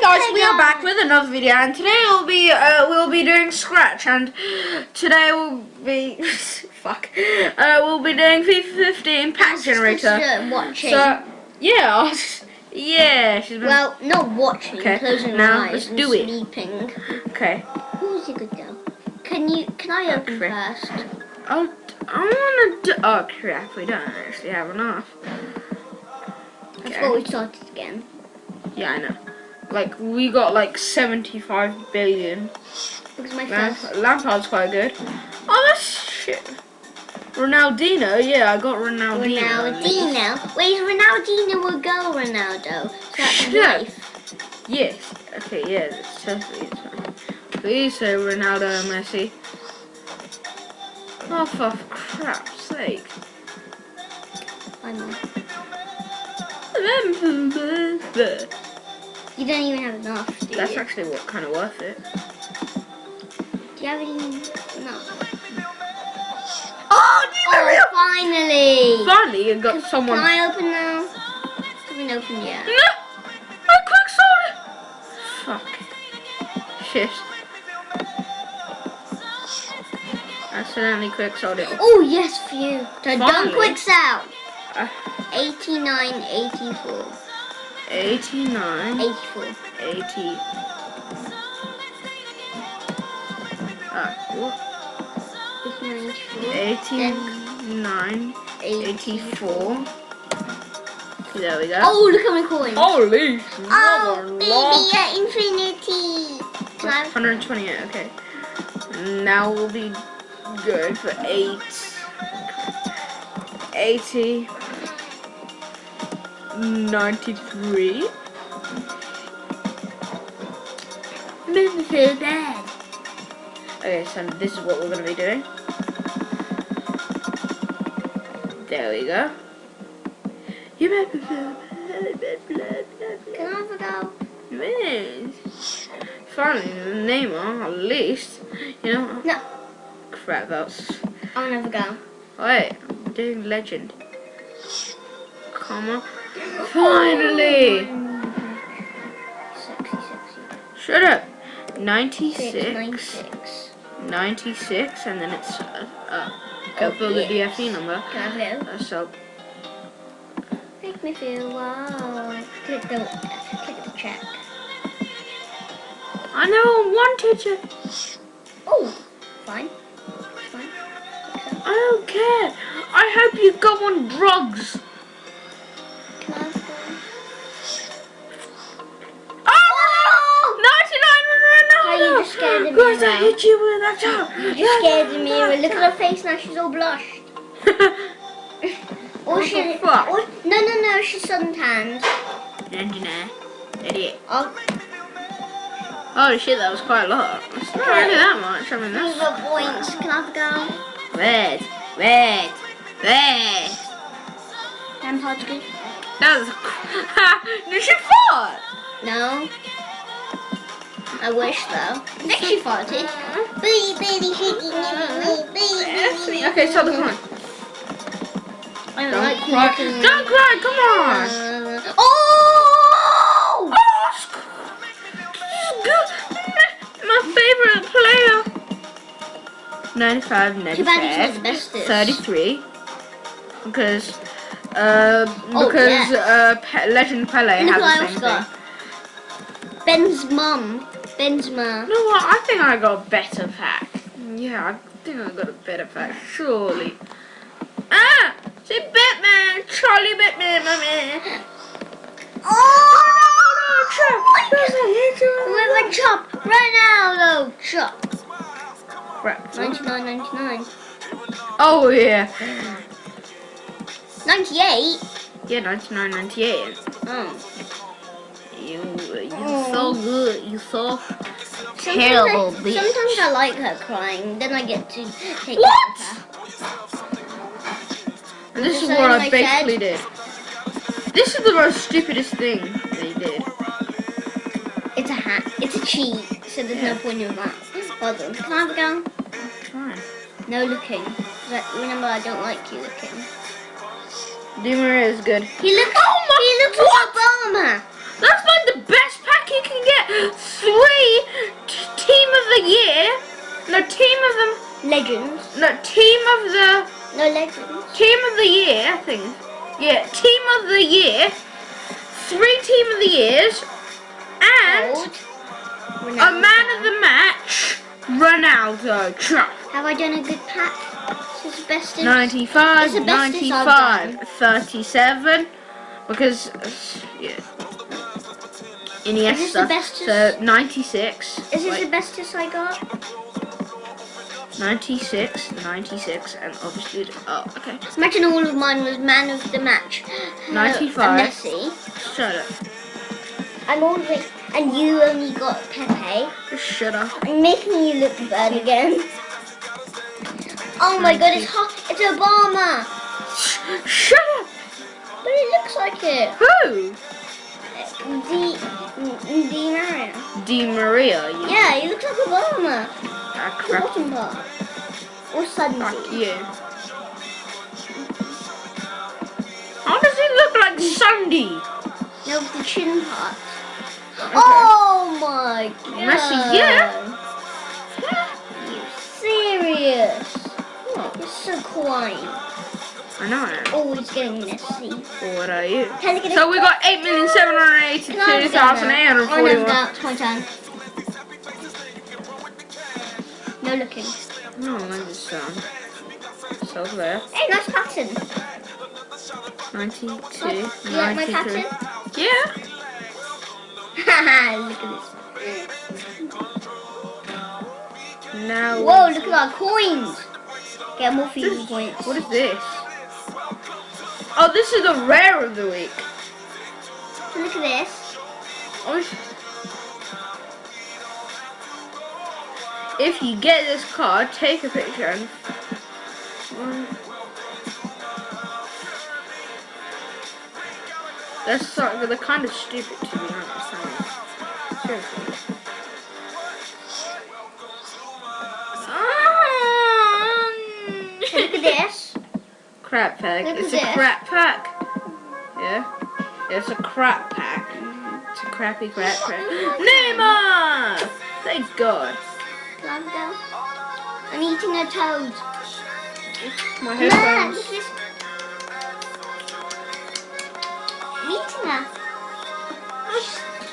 guys, we are back with another video, and today we'll be doing Scratch, and today we'll be we'll be doing FIFA 15 pack generator. Watching. So yeah, yeah. She's been not watching. Okay, closing now my eyes let's and do it. sleeping. Okay. Who's a good girl? Can I open first? I wanna do. Oh crap! We don't actually have enough. I thought we started again. Yeah, I know. Like, we got like 75 billion. Because my first... Lampard's quite good. Oh, that's shit. Ronaldinho? Yeah, I got Ronaldinho. Ronaldinho? Wait, Ronaldinho will go Ronaldo. So that's life. Yes. Okay, yeah, that's totally fine. Please say Ronaldo and Messi. Oh, for crap's sake. I know. You don't even have enough, do you? That's actually kind of worth it. Do you have any enough? Oh, finally! Finally, you got someone. Can I open now? I haven't opened yet. No! I quick sold it! Fuck. Shit. Accidentally quick sold it. Oh, yes, phew. So don't Finally. quick sell. 89, 84. 89. 84. 80. What? 89. 84. There we go. Oh, look at my coins. Holy! Oh, baby, at infinity. 128, okay. Now we'll be good for 80. 93. Made me feel bad. Okay, so this is what we're gonna be doing. There we go. You made me feel bad. Can I have a go? Yes. Finally, Neymar, at least. You know. No. Crap, that's. I'll never go. Wait, I'm doing legend. Come on. Finally! Sexy. Shut up. 96. 96. And then it's go for the DFE number. Can I have it? So Make me feel wow. Click the check. I never wanted to. Oh, fine. Fine. I don't care. I hope you go on drugs. Can I have one? Oh! 99 Ronaldo! How you just scared of me Guys, I now? hit you with that top. You just scared of me. Look at her face now. She's all blushed. What the fuck? No. She's suntanned. Idiot. Oh, Holy shit, that was quite a lot. It's not really that much. I mean, these that's... are points. Can I have a go? Red. Lampard's good. That was... Did she fart? No. I wish though. I think she farted. Okay, so the coin. I don't like cry. looking. Don't cry, come on. Oh! My favorite player. 95, Too bad he's not the 95, bestest. 33. Because Legend Pele Look has what I the also same got. thing. Benzema. You know what? I think I got a better pack. Yeah, I think I got a better pack. Surely. Ah! See, Batman! Charlie Batman, my man! Oh! Ronaldo, Chop! Ronaldo! Chop! Crap. 99.99. Oh, yeah. 98? Yeah, 99.98. Oh. You so good. You so terrible, bitch. Sometimes I like her crying, then I get to take What? care of her. And this is So what I like basically did. This is the most stupidest thing they did. It's a hat. It's a cheat, so there's no point in that. Hold on. Can I have a go? Fine. No looking. Remember, I don't like you looking. Di Maria is good. He looks like Obama. That's like the best pack you can get legends. Team of the year, I think. Yeah, team of the year. 3 team of the years. And Gold. a man of the match, Ronaldo. Have I done a good pack? This is the best. 95, It's the bestest I've 95, done. 37. Because, yeah. Iniesta. Is this the bestest? So 96. Is this Wait. the bestest I got? 96, 96, and obviously, oh, okay. Imagine all of mine was man of the match. 95. Messi. Shut up. I'm all the way, and you only got Pepe. Just shut up. I'm making you look bad again. Oh my god, it's hot. It's Obama. Shut up! But it looks like it. Who? Di Maria. Di Maria. You Yeah, he looks like Obama. Ah, The crap. bottom part. Or Sunday. Fuck you. How does he look like Sunday? No, the chin part. Oh my god. Messi, yeah. You serious? What? You're so quiet. I know I am. Always getting messy. What are you? Can I get So we got 8,782,841. It's my turn. No looking. No, I'm just so there. Hey, nice pattern. 92, You like my 93. pattern? Yeah. Haha, look at this. Now. Whoa, look at our coins. Get more FIFA points. What is this? Oh, this is the rare of the week. Look at this. Oh, if you get this card, take a picture and. They're kind of stupid, to be honest. Seriously. Look at this. Crap pack. Look It's at a this. crap pack. Yeah? It's a crap pack. It's a crappy crap pack. Neymar! Thank God. Calm down. I'm eating a toad. My Man, headphones. look at this. I'm eating her.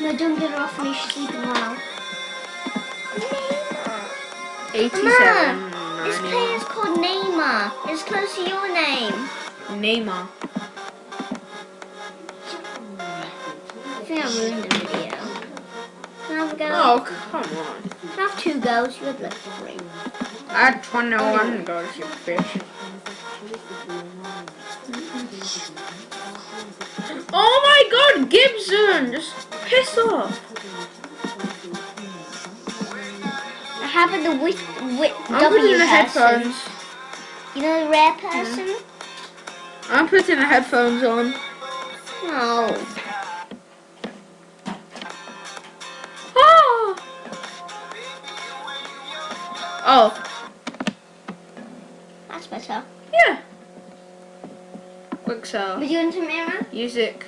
No, don't get her off me. She's sleeping well. 87. Mama, this player is called Neymar. It's close to your name. Neymar. I think I ruined the video. Can I have a go? Oh, come on. Can I have 2 goes? You had like 3. I had 21 goals, you bitch. Oh my God, Gibson! Just piss off. I have the with I'm W putting the person. headphones. You know the rare person? I'm putting the headphones on. No. Oh! Oh, That's better. yeah. Quick sell. Would you want some mirror? Music.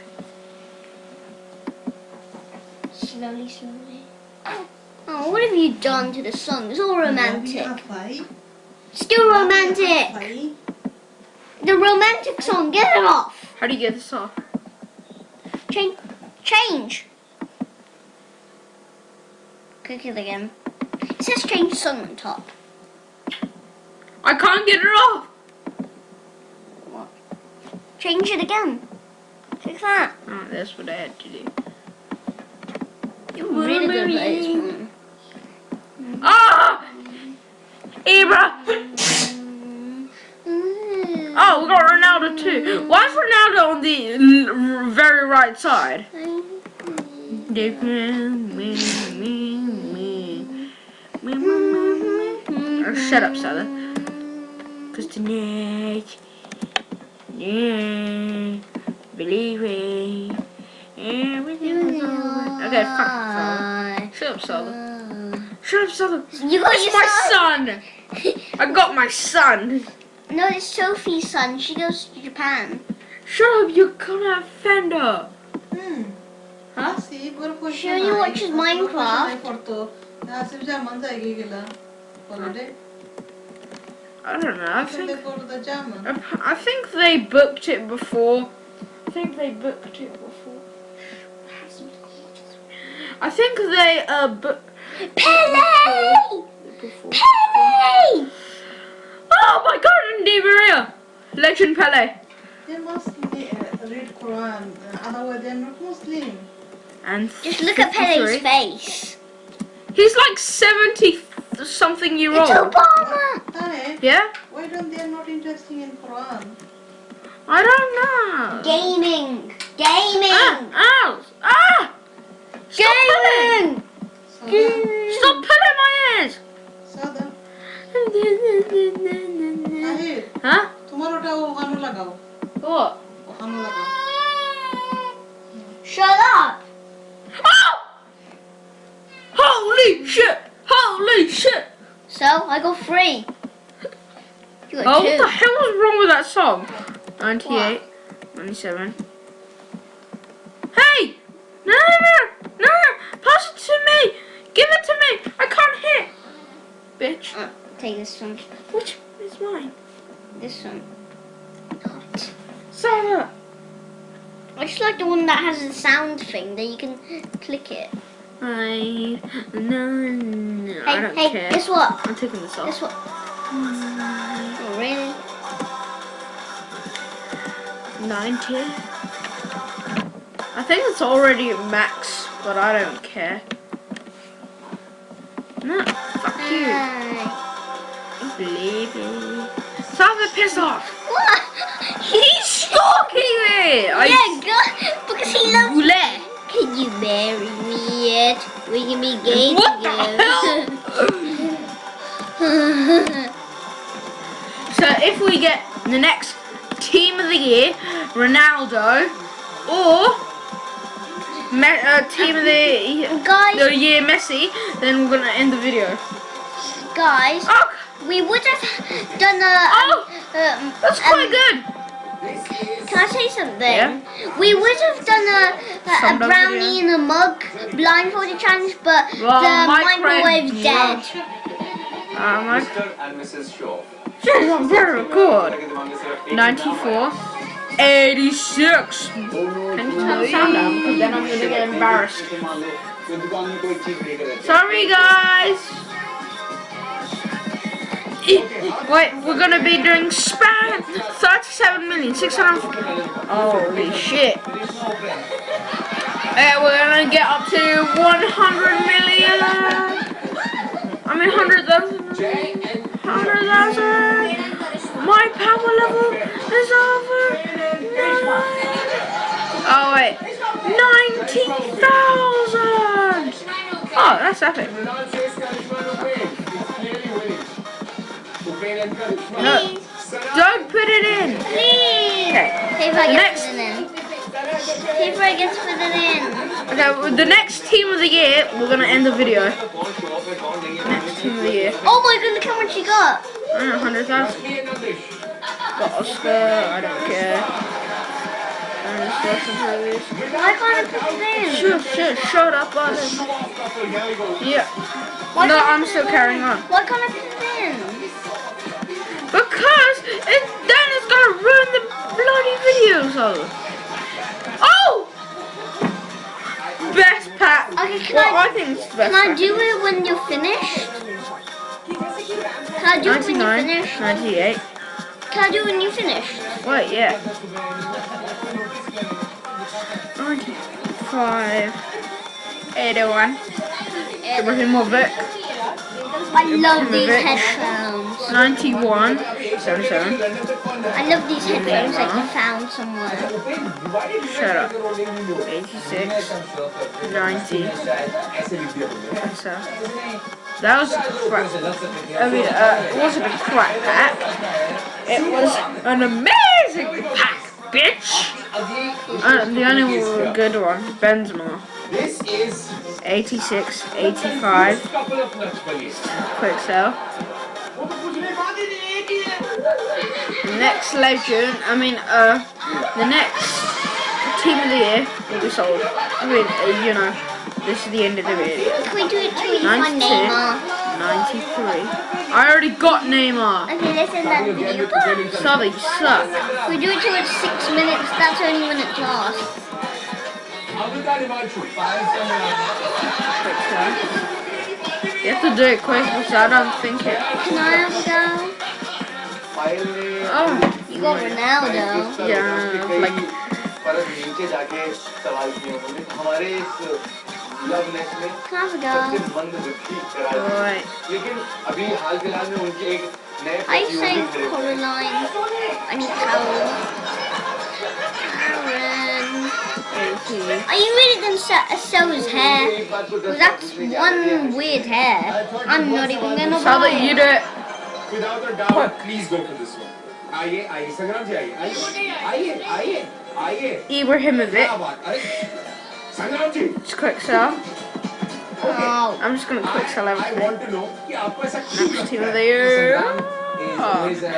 Slowly, slowly. Oh, what have you done to the song? It's all romantic. Still romantic. The romantic song, get it off. How do you get this off? Change. Click it again. It says change song on top. I can't get it off. What? Change it again. Click that. Oh, that's what I had to do. You're really good at this one. Ah! Ibra! Oh, we got Ronaldo too. Why is Ronaldo on the very right side? Oh, shut up, Sally. Cause tonight, yeah, believe it, everything's over. Okay, fuck, Sally. Shut up, Sally. Shut up, Sally. You got It's your my son. son. I got my son. No, it's Sophie's son. She goes to Japan. Shut up, you gonna offend her. Huh? She only watches Minecraft. I don't know. I They think go to the German. I think they booked it before. I think they booked it before. I think they booked. Pele! Before. Pele! Oh my God! And Di Maria, legend Pele. They must read Quran. Otherwise, they're not Muslim. And Just look at 53. Pele's face. He's like 70-something year It's old. Obama! Hey, Yeah? why don't they are not interested in Quran? I don't know. Gaming! Gaming! Ow! Ah! Stop pulling! Gaming! Stop pulling my ears! Sada, Tahir, Huh? tomorrow ta ohano lagao. What? Ohano lagao. Shut up! Oh! Holy shit! Holy shit! So, I got 3. You got Oh, 2. what the hell was wrong with that song? 98, 97. Hey! No, no, no! No, no! Pass it to me! Give it to me! I can't hit! Bitch. Take this one. Which is mine? This one. Not. Sarah! I just like the one that has a sound thing that you can click it. No, I don't Hey, care. guess what? I'm taking this off. Guess what? Oh, really? 90. I think it's already max, but I don't care. No, fuck you. Baby. Stop the piss off. What? He's stalking me. Yeah, God, because he loves you. Goulet. Can you marry me yet? We can be gay What the together. So if we get the next team of the year, Ronaldo, or team of the Guys, year, Messi, then we're gonna end the video. guys, Oh, we would have done a. that's quite good. Can I say something? Yeah. We would have done a Some brownie in a mug blindfolded challenge, but Well, the microwave microwave's dead. Mr. and Mrs. Shaw. Yes, I'm very good. 94, 86. Can you turn the sound down? Because then I'm gonna get embarrassed. Sorry, guys. Wait, we're gonna be doing spam 37,600,000. Holy shit! We're gonna get up to 100 million. I mean 100,000. 100,000. My power level is over. Oh wait, 90,000. Oh, that's epic. No, don't put it in. Please. Okay. Paper Next. gets put it in. Paper gets put it in. Okay, with the next team of the year, we're gonna end the video. Next team of the year. Oh my god, look how much you got. I don't know, 100,000. Got Oscar, I don't care. Why can't I put it in? Shut up, buddy. Yeah. Why No, can't I I'm put still it carrying in? on. Why can't I put it in? Because then it's gonna ruin the bloody video, so. Oh! Best pack. Okay, can Well, I I think it's the best can I pack. do it when you're finished? Can I do it when you're 99, finished? 98. Can I do it when you're finished? Wait, yeah. 95, 81. Ibrahimovic. I love these Ibrahimovic. headphones. 91, 77. I love these headphones like you found somewhere. Shut up. 86, 90. So, that was crap. I mean, it wasn't a crap pack. It was an amazing pack, bitch. The only good one, Benzema. 86, 85. Quick sell. Next legend, the next team of the year will be sold. I mean, this is the end of the video. Can we do it till we find 92. Neymar? 93. I already got Neymar. Okay, let's end that video. Sorry, you suck. If we do it till it's 6 minutes, that's only when it lasts. Quick, sir. You have to do it quick because I don't think it. Can I have a go? Oh, You got Ronaldo. yeah, like. परत नीचे जाके सवाल किए उन्होंने हमारे इस love nest में Can I have a सबसे go? मंदबुद्धि करा दी Alright. लेकिन अभी हाल फिलहाल में उनके एक नए I say प्रतियोगी खड़े हुए Coraline. I need Carol. Karen. Are you really going to sew his hair? Because that's one weird hair. I'm not even going to How buy about you it. do it? Without a doubt, please go for this one. आइए आइए संग्राम जी आइए आइए आइए आइए Ibrahimovic. क्या बात अरे संग्राम जी Just quick sell. Oh. I'm just gonna quick sell I everything. want to know कि आपको ऐसा क्यों Next team लगता of है? the year. is Oh. always the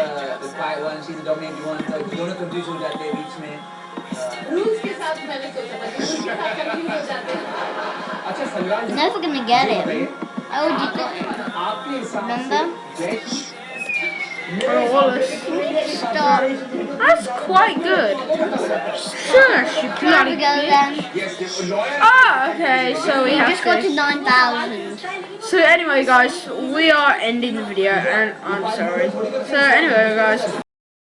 quiet one, she's the dominant one, तो दोनों confused हो जाते हैं बीच में. रूल्स के साथ मैंने सोचा था कि रूल्स के साथ कंफ्यूज हो जाते हैं. अच्छा संग्राम जी Never going to get it. I already got it. आपके हिसाब Remember? से जय Oh, Wallace. Stop. That's quite good. Shush, you Can I have a bloody go bitch. then? yes the lawyer Ah, okay, so we We have just got to to. 9,000. So anyway, guys, we are ending the video, and I'm sorry. So anyway, guys,